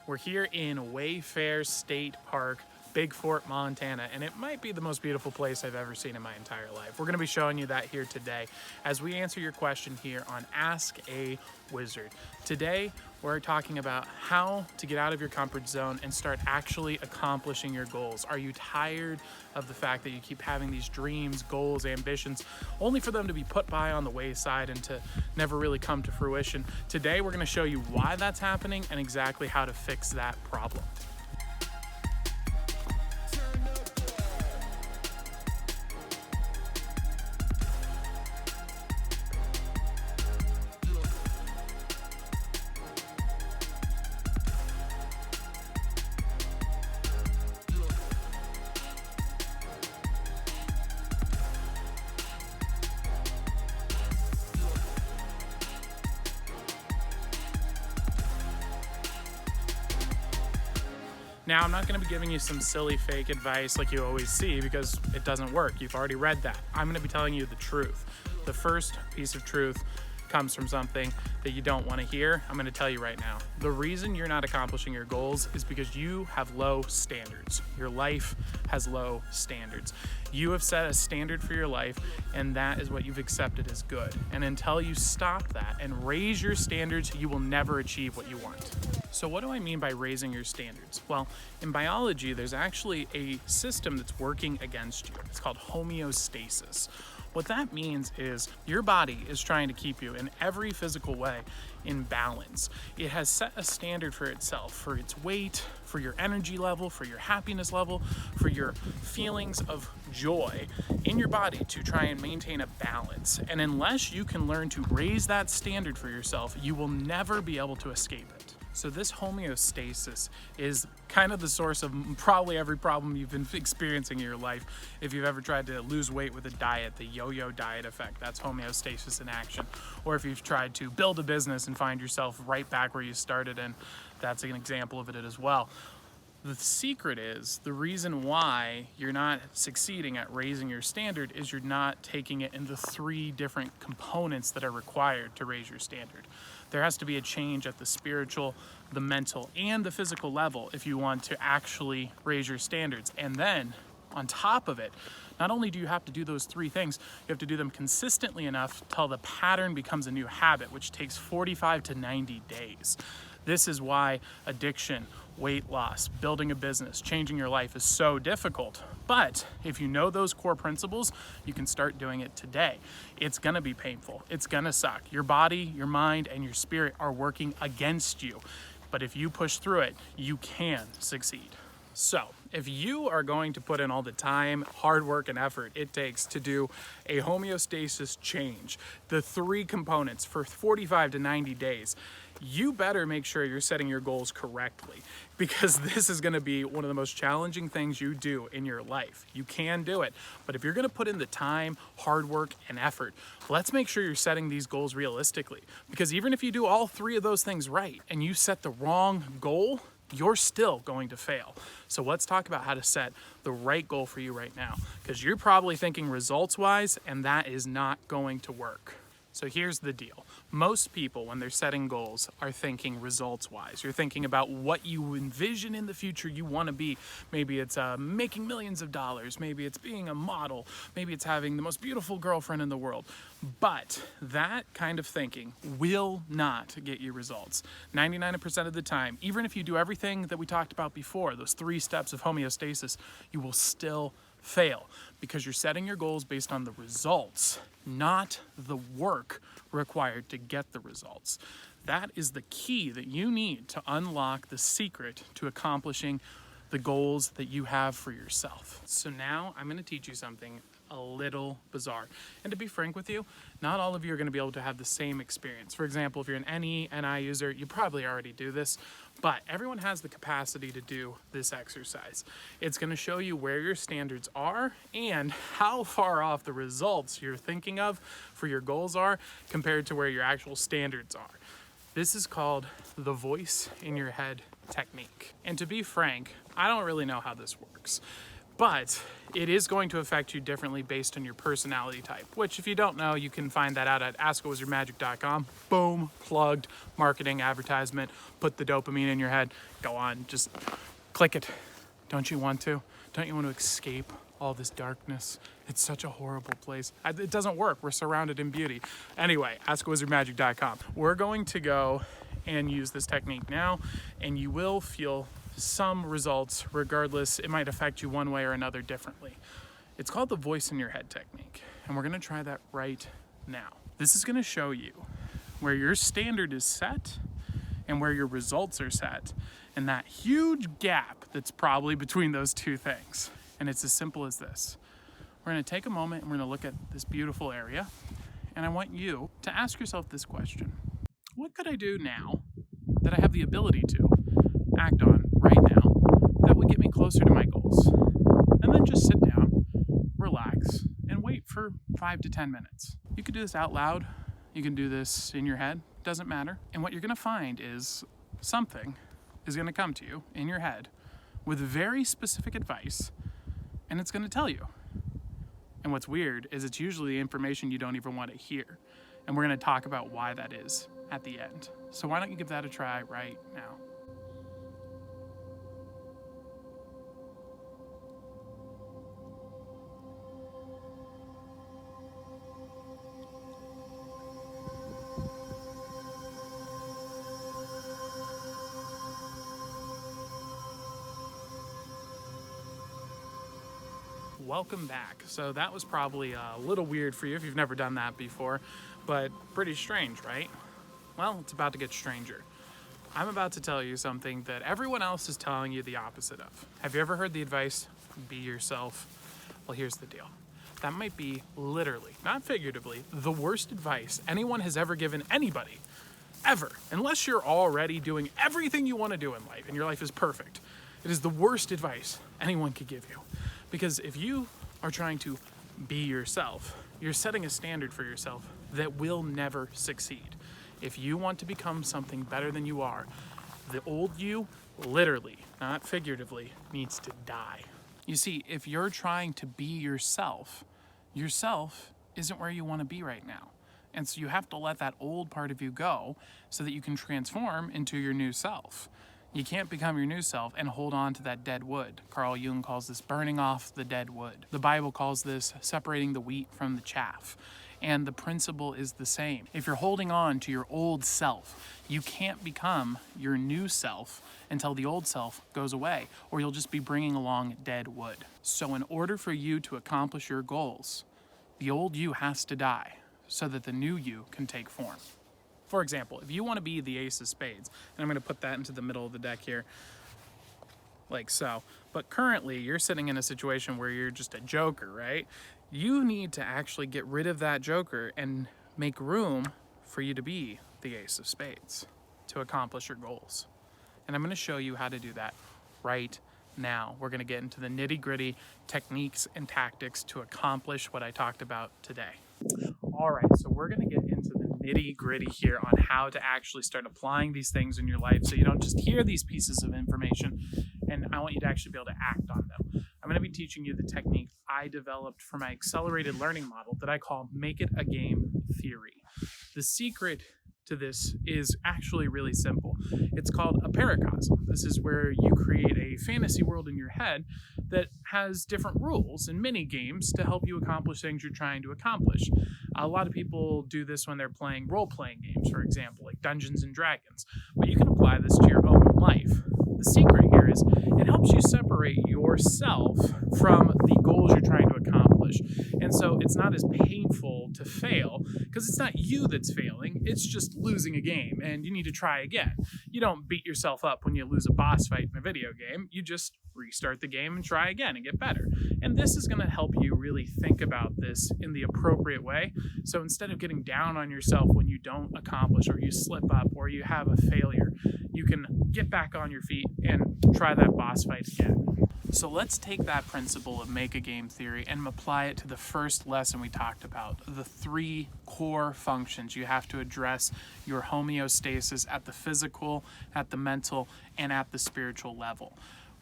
We're here in Wayfair State Park, Big Fort, Montana, and it might be the most beautiful place I've ever seen in my entire life. We're gonna be showing you that here today as we answer your question here on Ask a Wizard. Today, we're talking about how to get out of your comfort zone and start actually accomplishing your goals. Are you tired of the fact that you keep having these dreams, goals, ambitions, only for them to be put by on the wayside and to never really come to fruition? Today, we're gonna show you why that's happening and exactly how to fix that problem. Now, I'm not gonna be giving you some silly fake advice like you always see because it doesn't work. You've already read that. I'm gonna be telling you the truth. The first piece of truth comes from something that you don't wanna hear. I'm gonna tell you right now. The reason you're not accomplishing your goals is because you have low standards. Your life has low standards. You have set a standard for your life, and that is what you've accepted as good. And until you stop that and raise your standards, you will never achieve what you want. So what do I mean by raising your standards? Well, in biology, there's actually a system that's working against you. It's called homeostasis. What that means is your body is trying to keep you in every physical way in balance. It has set a standard for itself, for its weight, for your energy level, for your happiness level, for your feelings of joy in your body to try and maintain a balance. And unless you can learn to raise that standard for yourself, you will never be able to escape it. So this homeostasis is kind of the source of probably every problem you've been experiencing in your life. If you've ever tried to lose weight with a diet, the yo-yo diet effect, that's homeostasis in action. Or if you've tried to build a business and find yourself right back where you started, and that's an example of it as well. The secret is, the reason why you're not succeeding at raising your standard is you're not taking it into 3 different components that are required to raise your standard. There has to be a change at the spiritual, the mental, and the physical level if you want to actually raise your standards. And then, on top of it, not only do you have to do those 3 things, you have to do them consistently enough till the pattern becomes a new habit, which takes 45 to 90 days. This is why addiction, weight loss, building a business, changing your life is so difficult. But if you know those core principles, you can start doing it today. It's gonna be painful. It's gonna suck. Your body, your mind, and your spirit are working against you. But if you push through it, you can succeed. So, if you are going to put in all the time, hard work, and effort it takes to do a homeostasis change, the 3 components for 45 to 90 days, you better make sure you're setting your goals correctly, because this is gonna be one of the most challenging things you do in your life. You can do it, but if you're gonna put in the time, hard work, and effort, let's make sure you're setting these goals realistically. Because even if you do all 3 of those things right and you set the wrong goal, you're still going to fail. So let's talk about how to set the right goal for you right now, because you're probably thinking results-wise, and that is not going to work. So here's the deal. Most people, when they're setting goals, are thinking results-wise. You're thinking about what you envision in the future you want to be. Maybe it's making millions of dollars. Maybe it's being a model. Maybe it's having the most beautiful girlfriend in the world. But that kind of thinking will not get you results. 99% of the time, even if you do everything that we talked about before, those 3 steps of homeostasis, you will still fail because you're setting your goals based on the results, not the work required to get the results. That is the key that you need to unlock the secret to accomplishing the goals that you have for yourself. So now I'm going to teach you something a little bizarre. And to be frank with you, not all of you are going to be able to have the same experience. For example, if you're an NI user, you probably already do this, but everyone has the capacity to do this exercise. It's going to show you where your standards are and how far off the results you're thinking of for your goals are compared to where your actual standards are. This is called the voice in your head technique. And to be frank, I don't really know how this works. But it is going to affect you differently based on your personality type, which if you don't know, you can find that out at askitwasyourmagic.com. Boom, plugged, marketing, advertisement, put the dopamine in your head. Go on, just click it. Don't you want to? Don't you want to escape all this darkness? It's such a horrible place. It doesn't work. We're surrounded in beauty. Anyway, askitwasyourmagic.com. We're going to go and use this technique now, and you will feel some results regardless. It might affect you one way or another differently. It's called the voice in your head technique, and we're going to try that right now. This is going to show you where your standard is set and where your results are set, and that huge gap that's probably between those two things. And it's as simple as this. We're going to take a moment and we're going to look at this beautiful area, and I want you to ask yourself this question: what could I do now that I have the ability to act on right now that would get me closer to my goals? And then just sit down, relax, and wait for 5 to 10 minutes. You could do this out loud. You can do this in your head. Doesn't matter. And what you're going to find is something is going to come to you in your head with very specific advice, and it's going to tell you. And what's weird is it's usually the information you don't even want to hear. And we're going to talk about why that is at the end. So why don't you give that a try right now? Welcome back. So that was probably a little weird for you if you've never done that before, but pretty strange, right? Well, it's about to get stranger. I'm about to tell you something that everyone else is telling you the opposite of. Have you ever heard the advice, be yourself? Well, here's the deal. That might be literally, not figuratively, the worst advice anyone has ever given anybody, ever. Unless you're already doing everything you want to do in life and your life is perfect. It is the worst advice anyone could give you. Because if you are trying to be yourself, you're setting a standard for yourself that will never succeed. If you want to become something better than you are, the old you, literally, not figuratively, needs to die. You see, if you're trying to be yourself, yourself isn't where you want to be right now. And so you have to let that old part of you go so that you can transform into your new self. You can't become your new self and hold on to that dead wood. Carl Jung calls this burning off the dead wood. The Bible calls this separating the wheat from the chaff. And the principle is the same. If you're holding on to your old self, you can't become your new self until the old self goes away, or you'll just be bringing along dead wood. So in order for you to accomplish your goals, the old you has to die so that the new you can take form. For example, if you want to be the ace of spades, and I'm going to put that into the middle of the deck here, like so, but currently you're sitting in a situation where you're just a joker, right? You need to actually get rid of that joker and make room for you to be the ace of spades to accomplish your goals. And I'm going to show you how to do that right now. We're going to get into the nitty-gritty techniques and tactics to accomplish what I talked about today. All right, so we're going to get into the nitty-gritty here on how to actually start applying these things in your life so you don't just hear these pieces of information, and I want you to actually be able to act on them. I'm going to be teaching you the technique I developed for my accelerated learning model that I call Make It a Game Theory. The secret to this is actually really simple. It's called a paracosm. This is where you create a fantasy world in your head that has different rules and mini games to help you accomplish things you're trying to accomplish. A lot of people do this when they're playing role-playing games, for example, like Dungeons and Dragons, but you can apply this to your own life. The secret here is it helps you separate yourself from the goals you're trying to accomplish. And so it's not as painful to fail because it's not you that's failing, it's just losing a game and you need to try again. You don't beat yourself up when you lose a boss fight in a video game, you just restart the game and try again and get better. And this is going to help you really think about this in the appropriate way. So instead of getting down on yourself when you don't accomplish or you slip up or you have a failure, you can get back on your feet and try that boss fight again. So let's take that principle of Make a Game Theory and apply it to the first lesson we talked about, the 3 core functions. You have to address your homeostasis at the physical, at the mental, and at the spiritual level.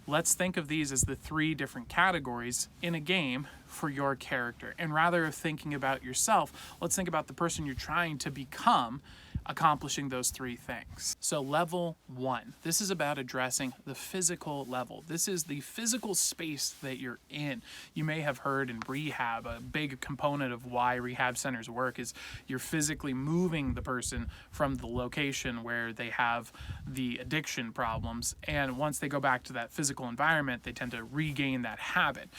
let's think of these as the 3 different categories in a game for your character. And rather of thinking about yourself, let's think about the person you're trying to become accomplishing those 3 things. So level 1, this is about addressing the physical level. This is the physical space that you're in. You may have heard in rehab, a big component of why rehab centers work is you're physically moving the person from the location where they have the addiction problems, and once they go back to that physical environment, they tend to regain that habit.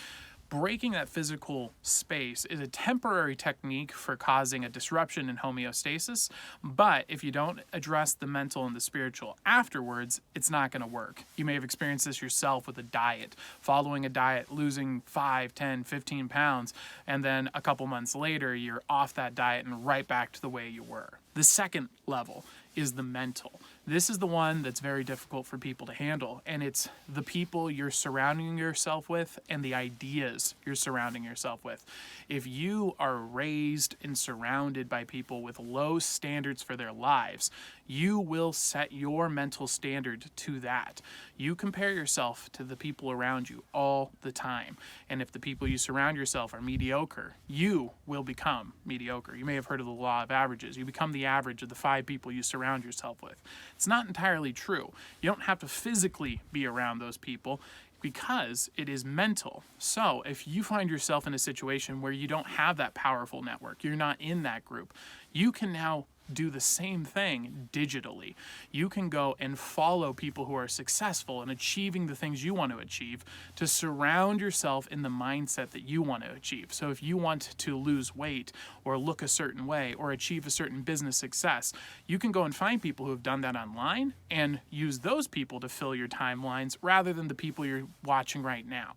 Breaking that physical space is a temporary technique for causing a disruption in homeostasis, but if you don't address the mental and the spiritual afterwards, it's not going to work. You may have experienced this yourself with a diet, following a diet, losing 5, 10, 15 pounds, and then a couple months later, you're off that diet and right back to the way you were. The second level is the mental. This is the one that's very difficult for people to handle, and it's the people you're surrounding yourself with and the ideas you're surrounding yourself with. If you are raised and surrounded by people with low standards for their lives, you will set your mental standard to that. You compare yourself to the people around you all the time, and if the people you surround yourself are mediocre, you will become mediocre. You may have heard of the law of averages. You become the average of the 5 people you surround yourself with. It's not entirely true. You don't have to physically be around those people because it is mental. So if you find yourself in a situation where you don't have that powerful network, you're not in that group, you can now do the same thing digitally. You can go and follow people who are successful in achieving the things you want to achieve to surround yourself in the mindset that you want to achieve. So if you want to lose weight or look a certain way or achieve a certain business success, you can go and find people who have done that online and use those people to fill your timelines rather than the people you're watching right now.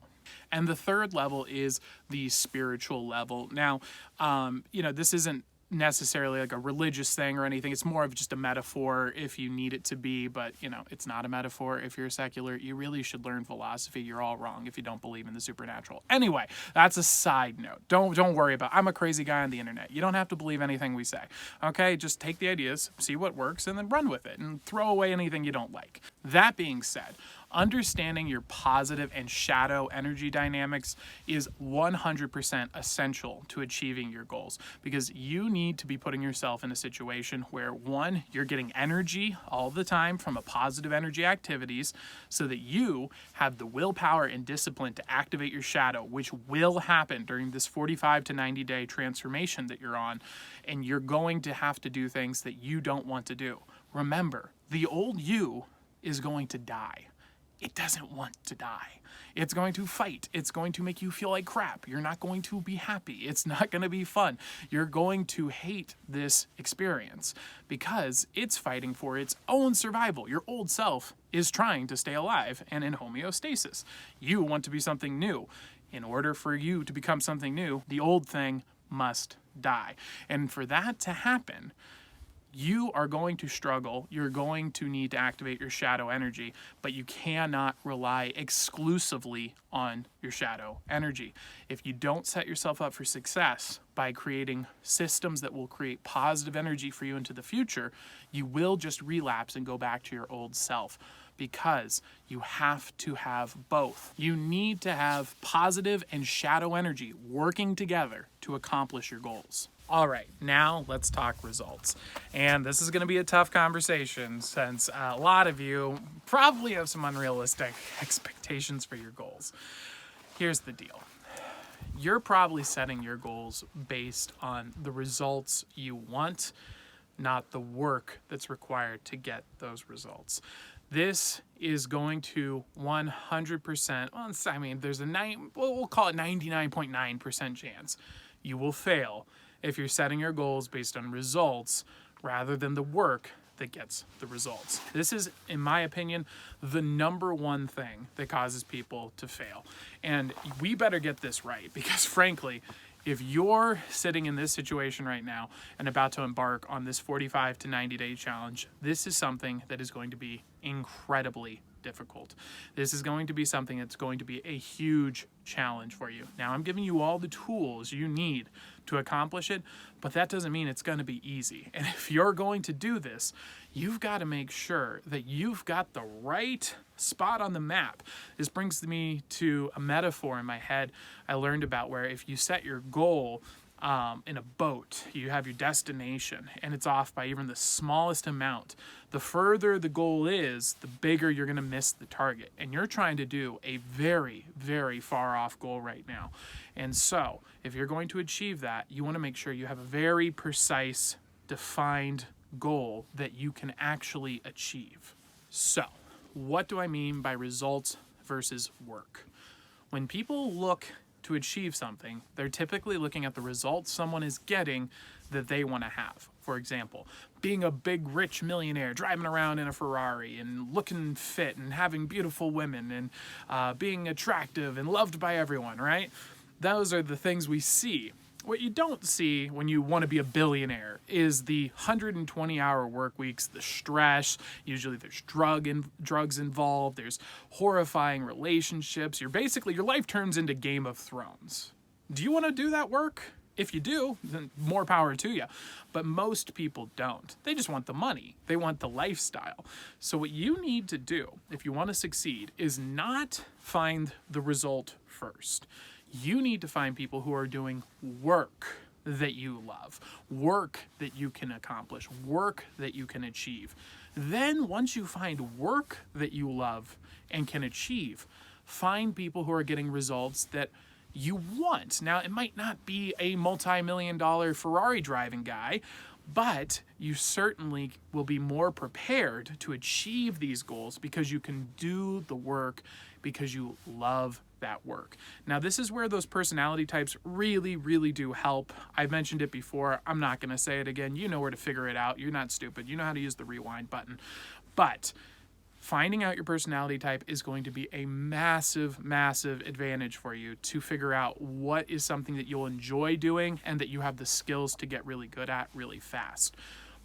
And the third level is the spiritual level. Now, this isn't necessarily like a religious thing or anything. It's more of just a metaphor if you need it to be, but it's not a metaphor. If you're secular, you really should learn philosophy. You're all wrong if you don't believe in the supernatural. Anyway, that's a side note. Don't worry about it. I'm a crazy guy on the internet. You don't have to believe anything we say. Okay, just take the ideas, see what works, and then run with it and throw away anything you don't like. That being said, understanding your positive and shadow energy dynamics is 100% essential to achieving your goals, because you need to be putting yourself in a situation where, 1, you're getting energy all the time from a positive energy activities so that you have the willpower and discipline to activate your shadow, which will happen during this 45 to 90 day transformation that you're on, and you're going to have to do things that you don't want to do. Remember, the old you is going to die. It doesn't want to die. It's going to fight. It's going to make you feel like crap. You're not going to be happy. It's not going to be fun. You're going to hate this experience because it's fighting for its own survival. Your old self is trying to stay alive and in homeostasis. You want to be something new. In order for you to become something new, the old thing must die. And for that to happen, you are going to struggle. You're going to need to activate your shadow energy, but you cannot rely exclusively on your shadow energy. If you don't set yourself up for success by creating systems that will create positive energy for you into the future, you will just relapse and go back to your old self, because you have to have both. You need to have positive and shadow energy working together to accomplish your goals. All right, now let's talk results. And this is going to be a tough conversation since a lot of you probably have some unrealistic expectations for your goals. Here's the deal. You're probably setting your goals based on the results you want, not the work that's required to get those results. This is going to 100%, there's we'll call it 99.9% chance you will fail if you're setting your goals based on results rather than the work that gets the results. This is, in my opinion, the number one thing that causes people to fail. And we better get this right, because frankly, if you're sitting in this situation right now and about to embark on this 45 to 90 day challenge, this is something that is going to be incredibly difficult. This is going to be something that's going to be a huge challenge for you. Now, I'm giving you all the tools you need to accomplish it, but that doesn't mean it's going to be easy. And if you're going to do this, you've got to make sure that you've got the right spot on the map. This brings me to a metaphor in my head I learned about, where if you set your goal in a boat, you have your destination, and it's off by even the smallest amount. The further the goal is, the bigger you're going to miss the target. And you're trying to do a very, very far off goal right now. And so, if you're going to achieve that, you want to make sure you have a very precise, defined goal that you can actually achieve. So, what do I mean by results versus work? When people look to achieve something, they're typically looking at the results someone is getting that they want to have. For example, being a big rich millionaire, driving around in a Ferrari and looking fit and having beautiful women and being attractive and loved by everyone, right? Those are the things we see. What you don't see when you want to be a billionaire is the 120-hour work weeks, the stress. Usually there's drugs involved. There's horrifying relationships. Your life turns into Game of Thrones. Do you want to do that work? If you do, then more power to you. But most people don't. They just want the money. They want the lifestyle. So what you need to do if you want to succeed is not find the result first. You need to find people who are doing work that you love, work that you can accomplish, work that you can achieve. Then once you find work that you love and can achieve, find people who are getting results that you want. Now, it might not be a multi-million-dollar Ferrari driving guy, but you certainly will be more prepared to achieve these goals because you can do the work because you love that work. Now, this is where those personality types really, really do help. I've mentioned it before. I'm not going to say it again. You know where to figure it out. You're not stupid. You know how to use the rewind button. But finding out your personality type is going to be a massive, massive advantage for you to figure out what is something that you'll enjoy doing and that you have the skills to get really good at really fast.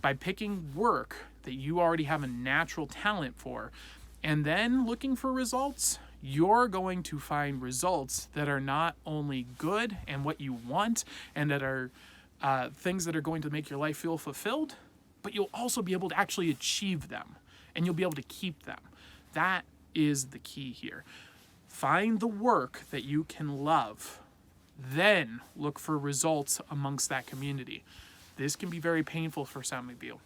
By picking work that you already have a natural talent for and then looking for results, you're going to find results that are not only good and what you want and that are things that are going to make your life feel fulfilled, but you'll also be able to actually achieve them and you'll be able to keep them. That is the key here. Find the work that you can love, then look for results amongst that community. This can be very painful for some of you.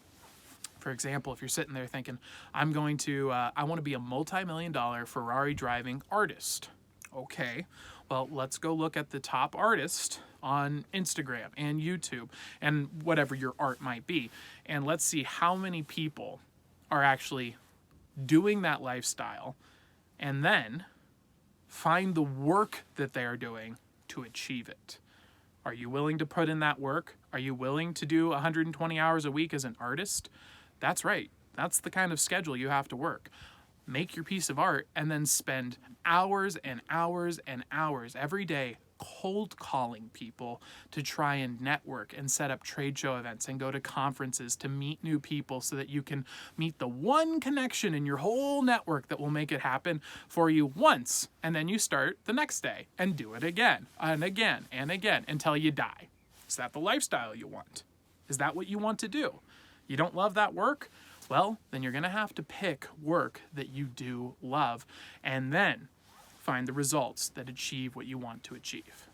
For example, if you're sitting there thinking, I want to be a multi-million-dollar Ferrari driving artist. Okay, well, let's go look at the top artist on Instagram and YouTube and whatever your art might be. And let's see how many people are actually doing that lifestyle, and then find the work that they are doing to achieve it. Are you willing to put in that work? Are you willing to do 120 hours a week as an artist? That's right. That's the kind of schedule you have to work. Make your piece of art and then spend hours and hours and hours every day cold calling people to try and network and set up trade show events and go to conferences to meet new people so that you can meet the one connection in your whole network that will make it happen for you once. And then you start the next day and do it again and again and again until you die. Is that the lifestyle you want? Is that what you want to do? You don't love that work? Well, then you're going to have to pick work that you do love and then find the results that achieve what you want to achieve.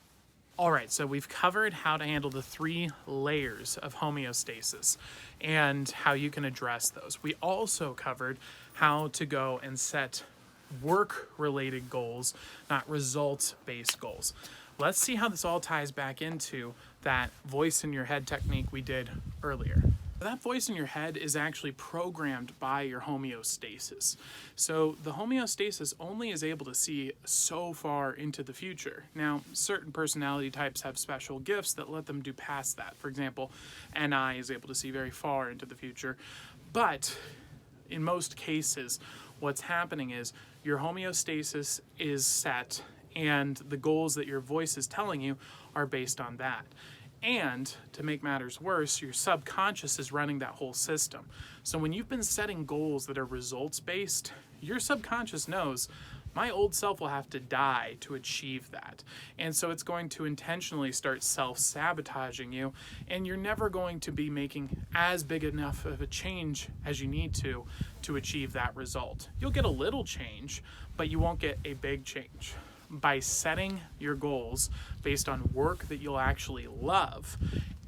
All right, so we've covered how to handle the 3 layers of homeostasis and how you can address those. We also covered how to go and set work-related goals, not results-based goals. Let's see how this all ties back into that voice in your head technique we did earlier. That voice in your head is actually programmed by your homeostasis. So the homeostasis only is able to see so far into the future. Now, certain personality types have special gifts that let them do past that. For example, NI is able to see very far into the future. But in most cases, what's happening is your homeostasis is set and the goals that your voice is telling you are based on that. And to make matters worse, your subconscious is running that whole system. So when you've been setting goals that are results-based, your subconscious knows my old self will have to die to achieve that. And so it's going to intentionally start self-sabotaging you, and you're never going to be making as big enough of a change as you need to achieve that result. You'll get a little change, but you won't get a big change. By setting your goals based on work that you'll actually love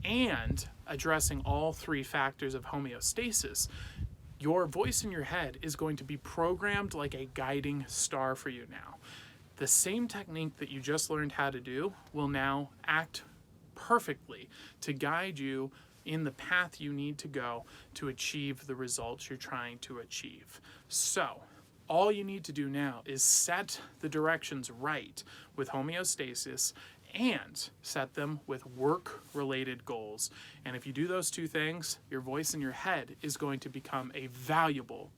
and addressing all three factors of homeostasis, your voice in your head is going to be programmed like a guiding star for you now. The same technique that you just learned how to do will now act perfectly to guide you in the path you need to go to achieve the results you're trying to achieve. So, all you need to do now is set the directions right with homeostasis and set them with work-related goals. And if you do those two things, your voice in your head is going to become a valuable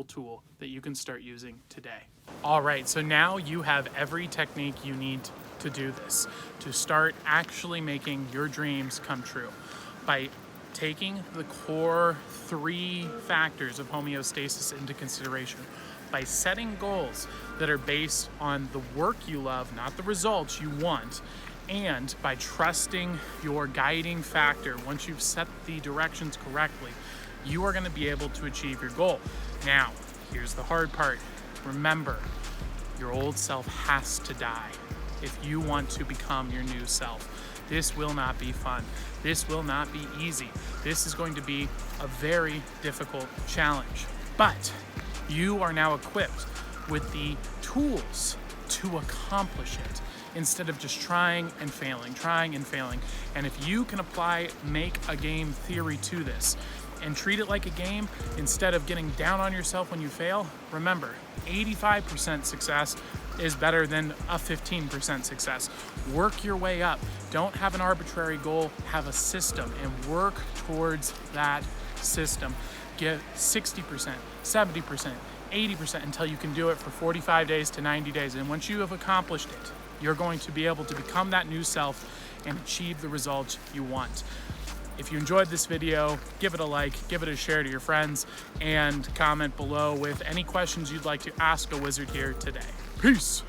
tool that you can start using today. All right, so now you have every technique you need to do this, to start actually making your dreams come true. By taking the core 3 factors of homeostasis into consideration, by setting goals that are based on the work you love, not the results you want, and by trusting your guiding factor, once you've set the directions correctly, you are going to be able to achieve your goal. Now, here's the hard part. Remember, your old self has to die if you want to become your new self. This will not be fun. This will not be easy. This is going to be a very difficult challenge. But you are now equipped with the tools to accomplish it instead of just trying and failing. And if you can apply make a game theory to this and treat it like a game instead of getting down on yourself when you fail, remember, 85% success is better than a 15% success. Work your way up. Don't have an arbitrary goal, have a system and work towards that system. Get 60%, 70%, 80% until you can do it for 45 days to 90 days. And once you have accomplished it, you're going to be able to become that new self and achieve the results you want. If you enjoyed this video, give it a like, give it a share to your friends, and comment below with any questions you'd like to ask a wizard here today. Peace!